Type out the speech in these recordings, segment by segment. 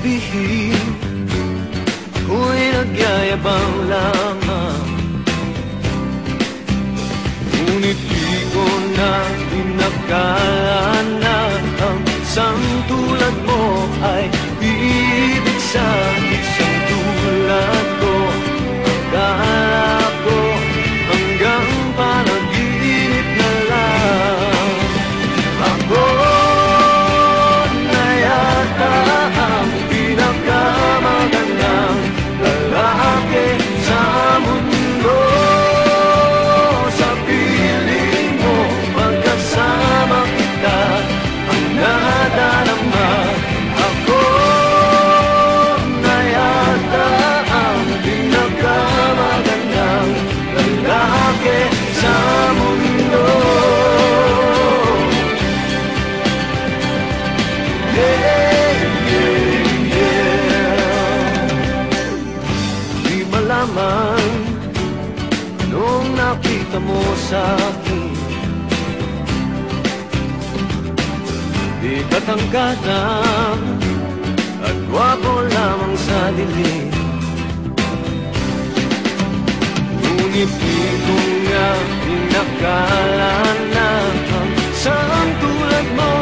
sabihin ako'y nagyayabang lamang, ngunit di ko na inakala na ang isang tulad mo ay ibig sa isang tulad ko. Akala ko hanggang panaginip na lang. Ako na yata ang pinakamagandang lalaki sa mundo. Sa piling mo, pagkasama kita, ang nadarama. Ako na yata ang pinakamagandang lalaki sa mundo. Di malaman anong nakita mo sa akin. Di katangkadang at gwapo lamang sa dilim, ngunit di ko nga inakala na ang isang tulad mo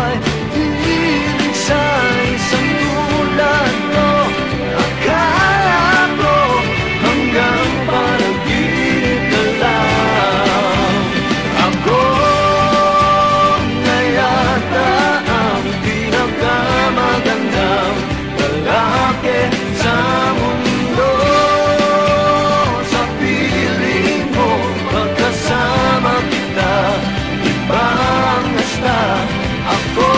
ay hihilig sa isang tulad ko. Akala ko hanggang panaginip na lang. Ako na yata ang pinakamagandang lalaki sa mundo. Sa piling mo, pagkasama kita, iba ang hasta. Ako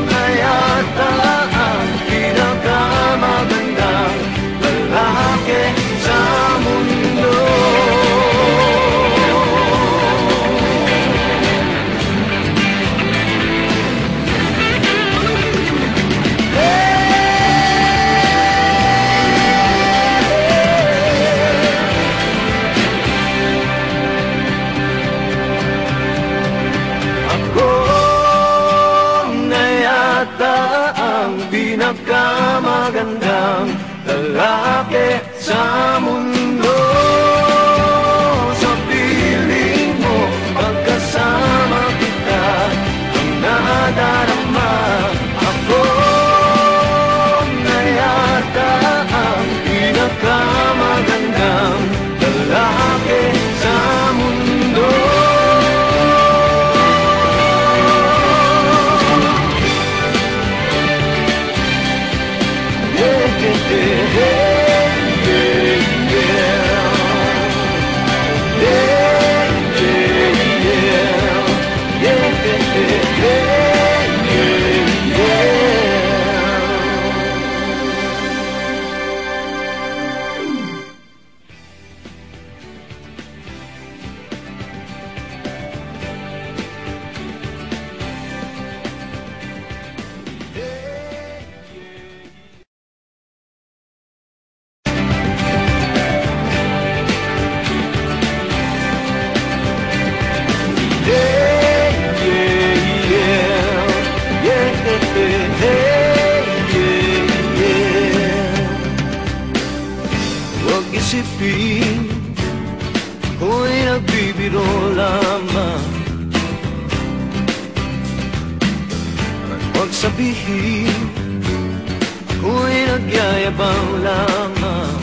na yata ang pinakamagandang lalaki sa mundo. Ako na yata ang pinakamagandang lalaki sa mundo. Sa piling mo, pagkasama kita, ang nadarama. Ako na yata ang pinakamagandang lalaki sa mundo. Huwag isipin ako'y nagbibiro lamang, at huwag sabihin ako'y nagyayabang lamang,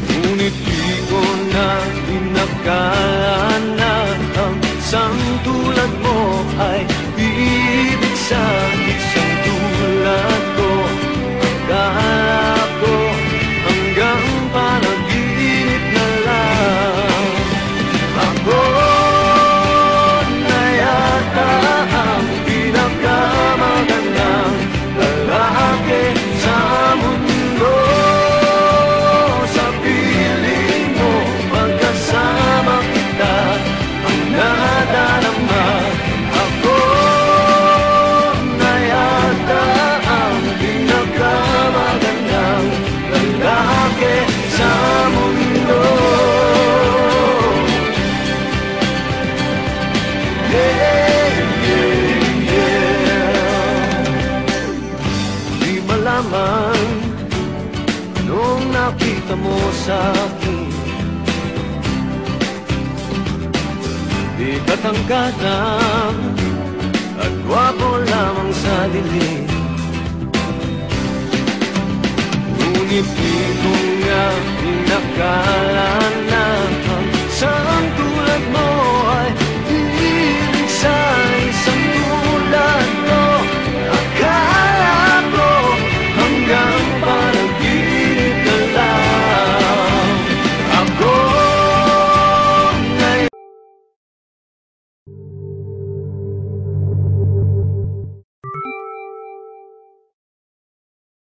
ngunit di ko na inakala na ang isang tulad mo ay ibig sa isang tulad ko. Akala ko hanggang panaginip na lang. Ako na yata ang pinakamagandang lalaki sa mundo. Sa piling mo, pagkasama kita, ang nadarama. Ako na naman nung nakita mo sa akin. Di katangkadang at gwapo lamang sa dilim, ngunit di ko nga inakala